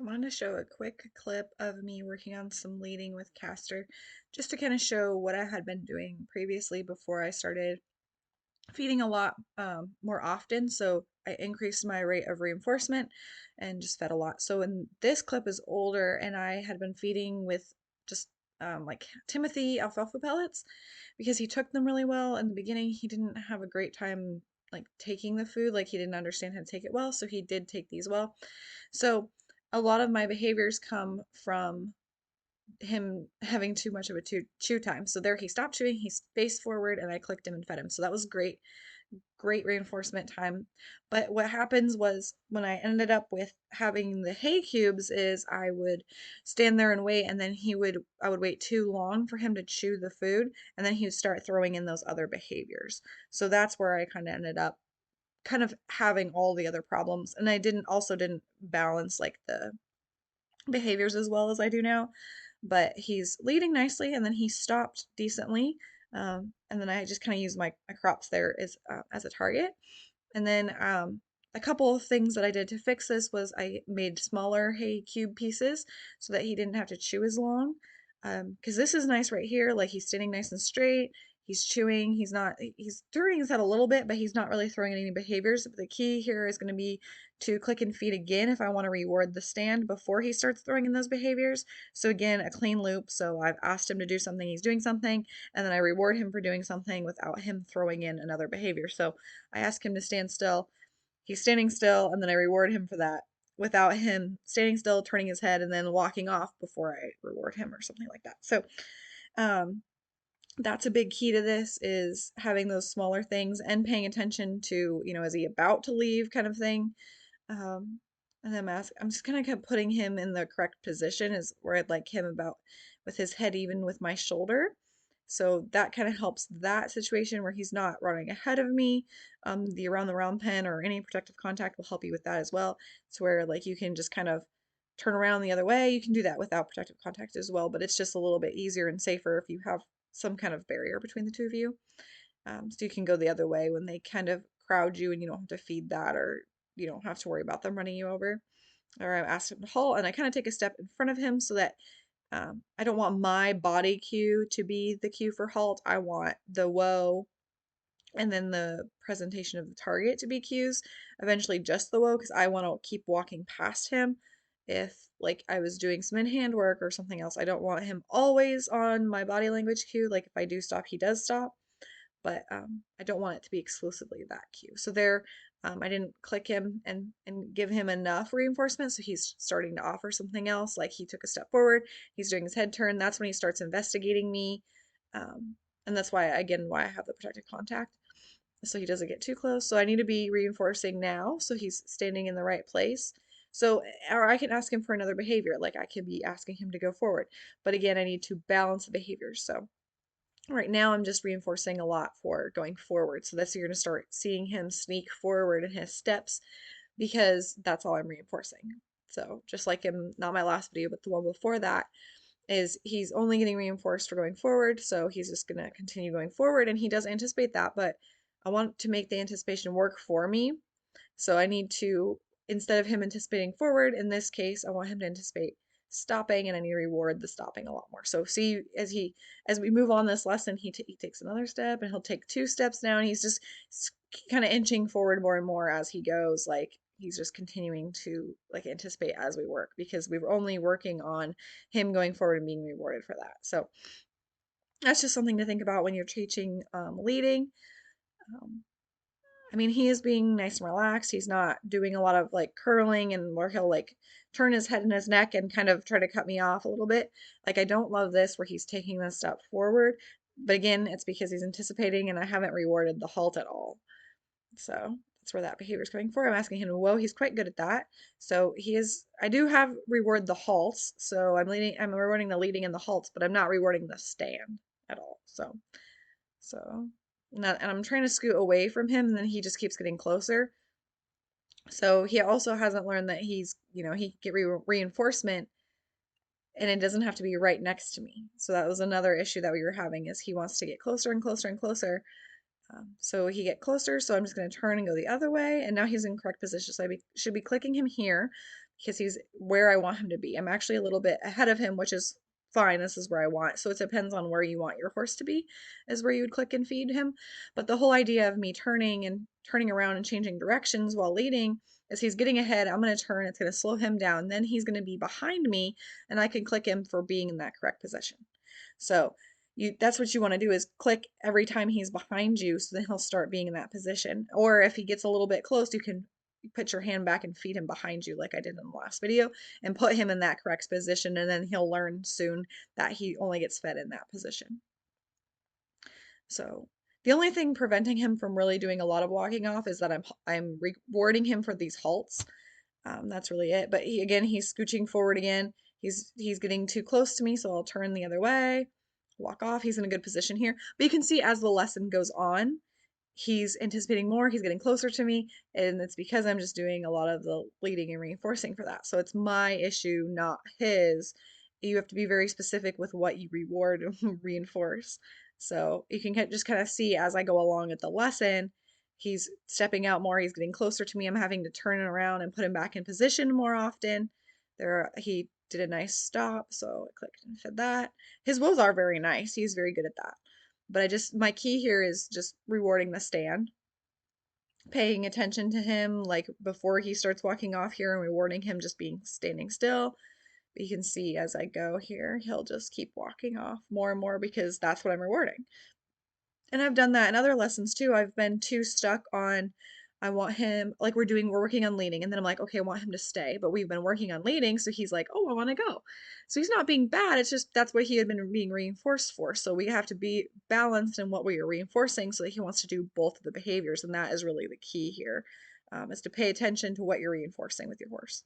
I wanted to show a quick clip of me working on some leading with Castor, just to kind of show what I had been doing previously before I started feeding a lot more often. So I increased my rate of reinforcement and just fed a lot. So in this clip is older, and I had been feeding with just like Timothy alfalfa pellets because he took them really well. In the beginning, he didn't have a great time like taking the food, like he didn't understand how to take it well. So he did take these well. So a lot of my behaviors come from him having too much of a chew time. So there he stopped chewing, he faced forward, and I clicked him and fed him. So that was great, great reinforcement time. But what happens was when I ended up with having the hay cubes is I would stand there and wait, and then I would wait too long for him to chew the food, and then he would start throwing in those other behaviors. So that's where I kind of ended up kind of having all the other problems. And I didn't balance like the behaviors as well as I do now. But he's leading nicely, and then he stopped decently. And then I just kind of used my crops there as a target. And then a couple of things that I did to fix this was I made smaller hay cube pieces so that he didn't have to chew as long. Because this is nice right here, like he's standing nice and straight. He's chewing. He's turning his head a little bit, but he's not really throwing any behaviors. But the key here is going to be to click and feed again if I want to reward the stand before he starts throwing in those behaviors. So again, a clean loop. So I've asked him to do something, he's doing something, and then I reward him for doing something without him throwing in another behavior. So I ask him to stand still. He's standing still, and then I reward him for that without him standing still, turning his head, and then walking off before I reward him or something like that. So um, that's a big key to this is having those smaller things and paying attention to, is he about to leave kind of thing. Um, and then I'm just kind of kept putting him in the correct position is where I'd like him about with his head even with my shoulder. So that kind of helps that situation where he's not running ahead of me. The around the round pen or any protective contact will help you with that as well. It's where like you can just kind of turn around the other way. You can do that without protective contact as well, but it's just a little bit easier and safer if you have some kind of barrier between the two of you. So you can go the other way when they kind of crowd you and you don't have to feed that or you don't have to worry about them running you over. Or I asked him to halt and I kind of take a step in front of him so that I don't want my body cue to be the cue for halt. I want the whoa and then the presentation of the target to be cues. Eventually just the whoa because I want to keep walking past him. If like I was doing some in hand work or something else, I don't want him always on my body language cue. Like if I do stop, he does stop, but I don't want it to be exclusively that cue. So there, I didn't click him and give him enough reinforcement, so he's starting to offer something else. Like he took a step forward, he's doing his head turn. That's when he starts investigating me, and that's why I have the protected contact, so he doesn't get too close. So I need to be reinforcing now, so he's standing in the right place. So, or I can ask him for another behavior, like I could be asking him to go forward. But again, I need to balance the behaviors. So right now, I'm just reinforcing a lot for going forward. So that's you're going to start seeing him sneak forward in his steps because that's all I'm reinforcing. So just like in not my last video, but the one before that, is he's only getting reinforced for going forward. So he's just going to continue going forward and he does anticipate that, but I want to make the anticipation work for me. So I need to, instead of him anticipating forward, in this case, I want him to anticipate stopping and I need to reward the stopping a lot more. So see, as we move on this lesson, he takes another step and he'll take two steps now and he's just kind of inching forward more and more as he goes. Like he's just continuing to like anticipate as we work because we were only working on him going forward and being rewarded for that. So that's just something to think about when you're teaching leading. Um, I mean, he is being nice and relaxed. He's not doing a lot of like curling and where he'll like turn his head and his neck and kind of try to cut me off a little bit. Like, I don't love this where he's taking this step forward. But again, it's because he's anticipating and I haven't rewarded the halt at all. So that's where that behavior is coming from. I'm asking him to whoa, he's quite good at that. So I do have reward the halts. So I'm rewarding the leading and the halts, but I'm not rewarding the stand at all. So and I'm trying to scoot away from him, and then he just keeps getting closer. So he also hasn't learned that he can get reinforcement, and it doesn't have to be right next to me. So that was another issue that we were having is he wants to get closer and closer and closer. So he get closer, so I'm just going to turn and go the other way, and now he's in correct position. So should be clicking him here because he's where I want him to be. I'm actually a little bit ahead of him, which is fine. This is where I want. So it depends on where you want your horse to be, is where you would click and feed him. But the whole idea of me turning around and changing directions while leading is he's getting ahead. I'm going to turn. It's going to slow him down. Then he's going to be behind me, and I can click him for being in that correct position. So that's what you want to do is click every time he's behind you so then he'll start being in that position. Or if he gets a little bit close, you can put your hand back and feed him behind you like I did in the last video and put him in that correct position, and then he'll learn soon that he only gets fed in that position. So the only thing preventing him from really doing a lot of walking off is that I'm rewarding him for these halts. That's really it. But again, he's scooching forward again. He's getting too close to me, so I'll turn the other way, walk off. He's in a good position here. But you can see as the lesson goes on, he's anticipating more, he's getting closer to me, and it's because I'm just doing a lot of the leading and reinforcing for that. So it's my issue, not his. You have to be very specific with what you reward and reinforce. So you can just kind of see as I go along with the lesson, he's stepping out more, he's getting closer to me. I'm having to turn around and put him back in position more often. He did a nice stop, so I clicked and fed that. His woes are very nice. He's very good at that. But my key here is just rewarding the stand, paying attention to him like before he starts walking off here and rewarding him just being standing still. But you can see as I go here, he'll just keep walking off more and more because that's what I'm rewarding. And I've done that in other lessons too. I've been too stuck on I want him like we're working on leading, and then I'm like, okay, I want him to stay, but we've been working on leading, so he's like, oh, I want to go. So he's not being bad, it's just that's what he had been being reinforced for. So we have to be balanced in what we are reinforcing so that he wants to do both of the behaviors, and that is really the key here, is to pay attention to what you're reinforcing with your horse.